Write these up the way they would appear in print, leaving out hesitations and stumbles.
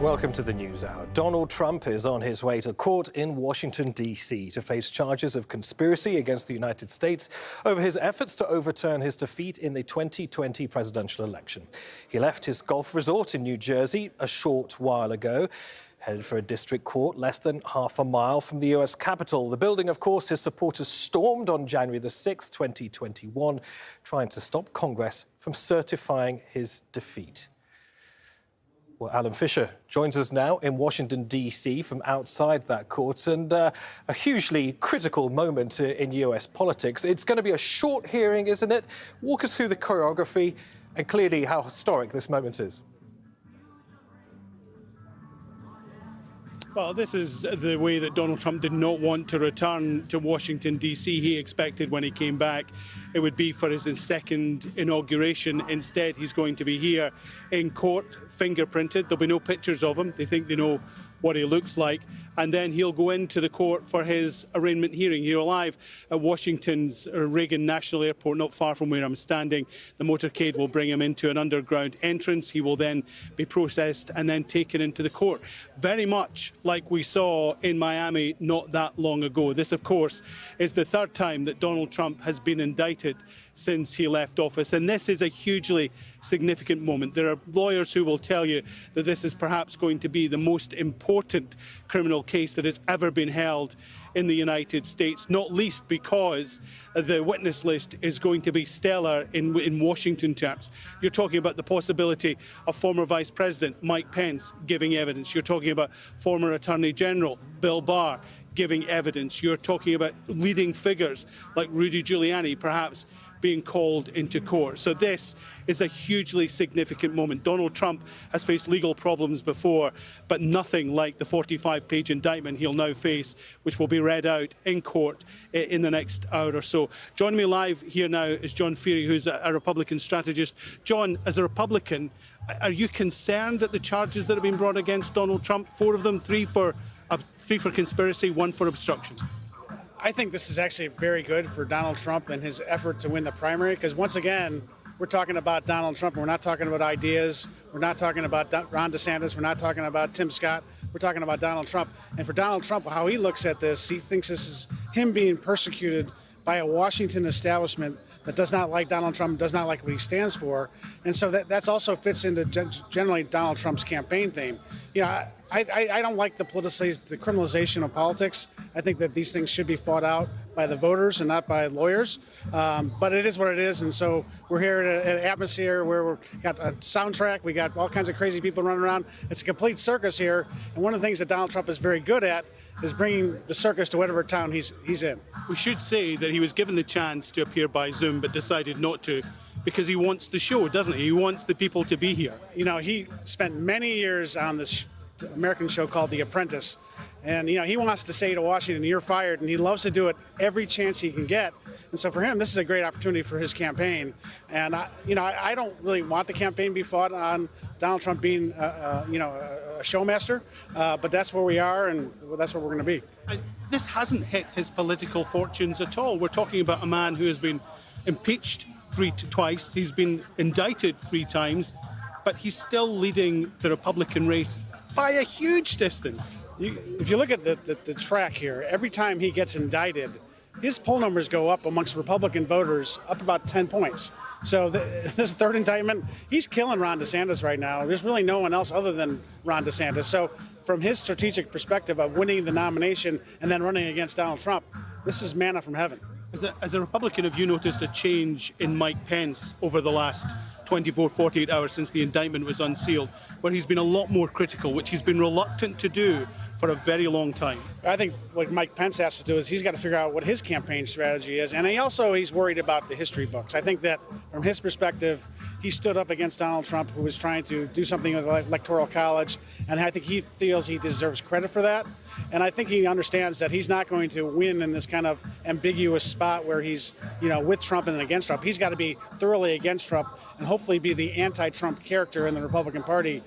Welcome to the News Hour. Donald Trump is on his way to court in Washington, D.C. to face charges of conspiracy against the United States over his efforts to overturn his defeat in the 2020 presidential election. He left his golf resort in New Jersey a short while ago, headed for a district court less than half a mile from the U.S. Capitol. The building, of course, his supporters stormed on January the 6th, 2021, trying to stop Congress from certifying his defeat. Well, Alan Fisher joins us now in Washington, D.C. from outside that court, and a hugely critical moment in U.S. politics. It's going to be a short hearing, isn't it? Walk us through the choreography and clearly how historic this moment is. Well, this is the way that Donald Trump did not want to return to Washington, D.C. He expected when he came back it would be for his second inauguration. Instead, he's going to be here in court, fingerprinted. There'll be no pictures of him. They think they know what he looks like. And then he'll go into the court for his arraignment hearing. Here live at Washington's Reagan National Airport, not far from where I'm standing. The motorcade will bring him into an underground entrance. He will then be processed and then taken into the court. Very much like we saw in Miami not that long ago. This, of course, is the third time that Donald Trump has been indicted since he left office. And this is a hugely significant moment. There are lawyers who will tell you that this is perhaps going to be the most important criminal case that has ever been held in the United States, not least because the witness list is going to be stellar in Washington terms. You're talking about the possibility of former Vice President Mike Pence giving evidence. You're talking about former Attorney General Bill Barr giving evidence. You're talking about leading figures like Rudy Giuliani perhaps being called into court. So this is a hugely significant moment. Donald Trump has faced legal problems before, but nothing like the 45-page indictment he'll now face, which will be read out in court in the next hour or so. Joining me live here now is John Feary, who's a Republican strategist. John, as a Republican, are you concerned at the charges that have been brought against Donald Trump? 4 of them, 3 for conspiracy, 1 for obstruction. I think this is actually very good for Donald Trump and his effort to win the primary, because once again, we're talking about Donald Trump. We're not talking about ideas. We're not talking about Ron DeSantis. We're not talking about Tim Scott. We're talking about Donald Trump. And for Donald Trump, how he looks at this, he thinks this is him being persecuted by a Washington establishment that does not like Donald Trump, does not like what he stands for. And so that's also fits into generally Donald Trump's campaign theme. You know, I don't like the criminalization of politics. I think that these things should be fought out by the voters and not by lawyers. But it is what it is. And so we're here at an atmosphere where we've got a soundtrack. We got all kinds of crazy people running around. It's a complete circus here. And one of the things that Donald Trump is very good at is bringing the circus to whatever town he's in. We should say that he was given the chance to appear by Zoom, but decided not to, because he wants the show, doesn't he? He wants the people to be here. You know, he spent many years on this American show called The Apprentice. And, you know, he wants to say to Washington, you're fired, and he loves to do it every chance he can get. And so for him, this is a great opportunity for his campaign. And, I don't really want the campaign to be fought on Donald Trump being, a showmaster, but that's where we are, and that's where we're going to be. This hasn't hit his political fortunes at all. We're talking about a man who has been impeached twice. He's been indicted 3 times, but he's still leading the Republican race by a huge distance. If you look at the track here, every time he gets indicted, his poll numbers go up amongst Republican voters up about 10 points. So this third indictment, he's killing Ron DeSantis right now. There's really no one else other than Ron DeSantis. So from his strategic perspective of winning the nomination and then running against Donald Trump, this is manna from heaven. As a Republican, have you noticed a change in Mike Pence over the last 24, 48 hours since the indictment was unsealed, where he's been a lot more critical, which he's been reluctant to do for a very long time? I think what Mike Pence has to do is he's got to figure out what his campaign strategy is. And he's worried about the history books. I think that from his perspective, he stood up against Donald Trump, who was trying to do something with the Electoral College. And I think he feels he deserves credit for that. And I think he understands that he's not going to win in this kind of ambiguous spot where he's, with Trump and then against Trump. He's got to be thoroughly against Trump and hopefully be the anti-Trump character in the Republican Party.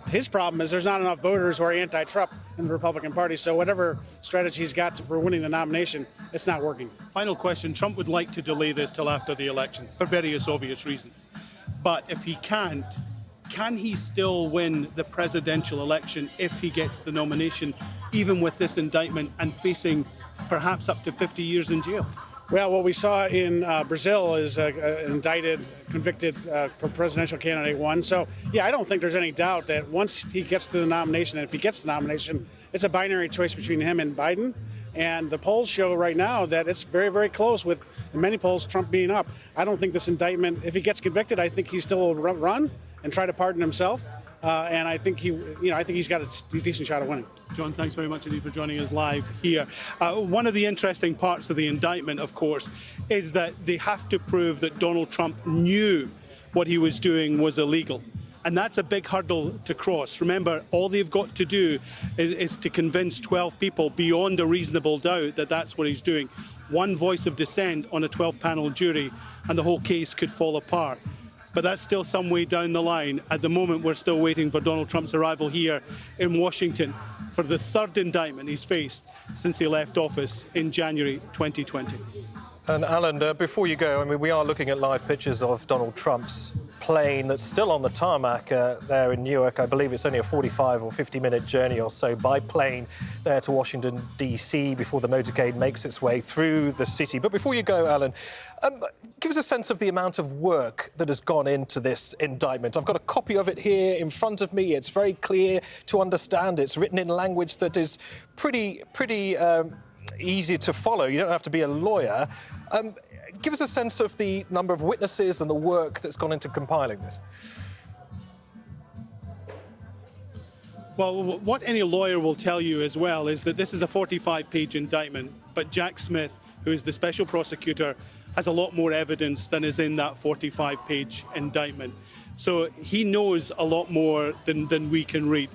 His problem is there's not enough voters who are anti-Trump in the Republican Party, so whatever strategy he's got for winning the nomination, it's not working. Final question. Trump would like to delay this till after the election for various obvious reasons. But if he can't, Can he still win the presidential election if he gets the nomination, even with this indictment and facing perhaps up to 50 years in jail? Well, what we saw in Brazil is an indicted, convicted presidential candidate won. So, yeah, I don't think there's any doubt that once he gets to the nomination, and if he gets the nomination, it's a binary choice between him and Biden. And the polls show right now that it's very, very close, with, in many polls, Trump being up. I don't think this indictment, if he gets convicted, I think he still will run and try to pardon himself. And I think he's got a decent shot of winning. John, thanks very much indeed for joining us live here. One of the interesting parts of the indictment, of course, is that they have to prove that Donald Trump knew what he was doing was illegal. And that's a big hurdle to cross. Remember, all they've got to do is to convince 12 people beyond a reasonable doubt that that's what he's doing. One voice of dissent on a 12-panel jury, and the whole case could fall apart. But that's still some way down the line. At the moment, we're still waiting for Donald Trump's arrival here in Washington for the third indictment he's faced since he left office in January 2020. And Alan, before you go, I mean, we are looking at live pictures of Donald Trump's plane that's still on the tarmac there in Newark. I believe it's only a 45 or 50-minute journey or so by plane there to Washington, D.C. before the motorcade makes its way through the city. But before you go, Alan, give us a sense of the amount of work that has gone into this indictment. I've got a copy of it here in front of me. It's very clear to understand. It's written in language that is pretty easy to follow. You don't have to be a lawyer. Give us a sense of the number of witnesses and the work that's gone into compiling this. Well, what any lawyer will tell you as well is that this is a 45-page indictment, but Jack Smith, who is the special prosecutor, has a lot more evidence than is in that 45-page indictment. So he knows a lot more than we can read.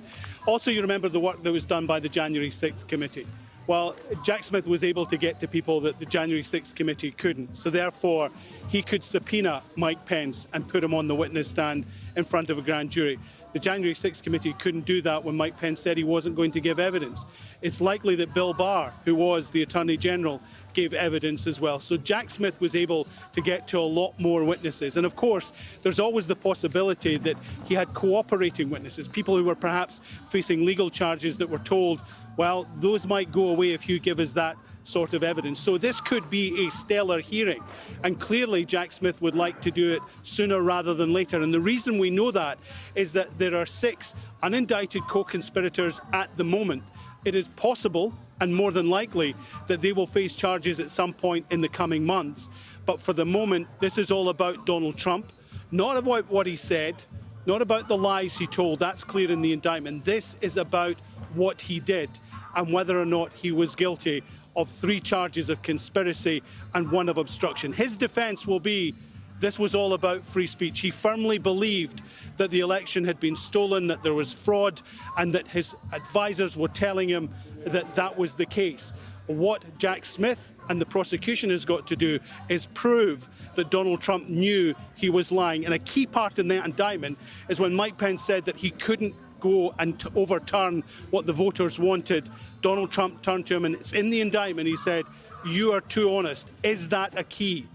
Also, you remember the work that was done by the January 6th committee. Well, Jack Smith was able to get to people that the January 6th committee couldn't. So therefore, he could subpoena Mike Pence and put him on the witness stand in front of a grand jury. The January 6th committee couldn't do that when Mike Pence said he wasn't going to give evidence. It's likely that Bill Barr, who was the Attorney General, gave evidence as well. So Jack Smith was able to get to a lot more witnesses. And of course, there's always the possibility that he had cooperating witnesses, people who were perhaps facing legal charges that were told, well, those might go away if you give us that sort of evidence. So this could be a stellar hearing. And clearly Jack Smith would like to do it sooner rather than later. And the reason we know that is that there are 6 unindicted co-conspirators at the moment. It is possible and more than likely that they will face charges at some point in the coming months. But for the moment, this is all about Donald Trump, not about what he said, not about the lies he told. That's clear in the indictment. This is about what he did and whether or not he was guilty of 3 charges of conspiracy and 1 of obstruction. His defense will be this was all about free speech. He firmly believed that the election had been stolen, that there was fraud, and that his advisors were telling him that that was the case. What Jack Smith and the prosecution has got to do is prove that Donald Trump knew he was lying. And a key part in that indictment is when Mike Pence said that he couldn't go and overturn what the voters wanted. Donald Trump turned to him, and it's in the indictment, he said, "You are too honest." Is that a key?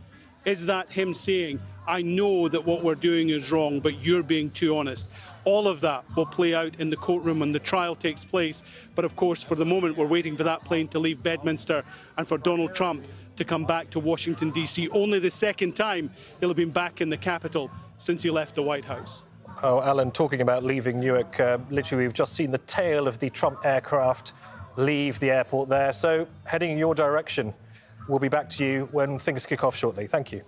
Is that him saying, I know that what we're doing is wrong, but you're being too honest? All of that will play out in the courtroom when the trial takes place. But of course, for the moment, we're waiting for that plane to leave Bedminster and for Donald Trump to come back to Washington, D.C. Only the second time he'll have been back in the capital since he left the White House. Oh, Alan, talking about leaving Newark, literally we've just seen the tail of the Trump aircraft leave the airport there. So heading in your direction. We'll be back to you when things kick off shortly. Thank you.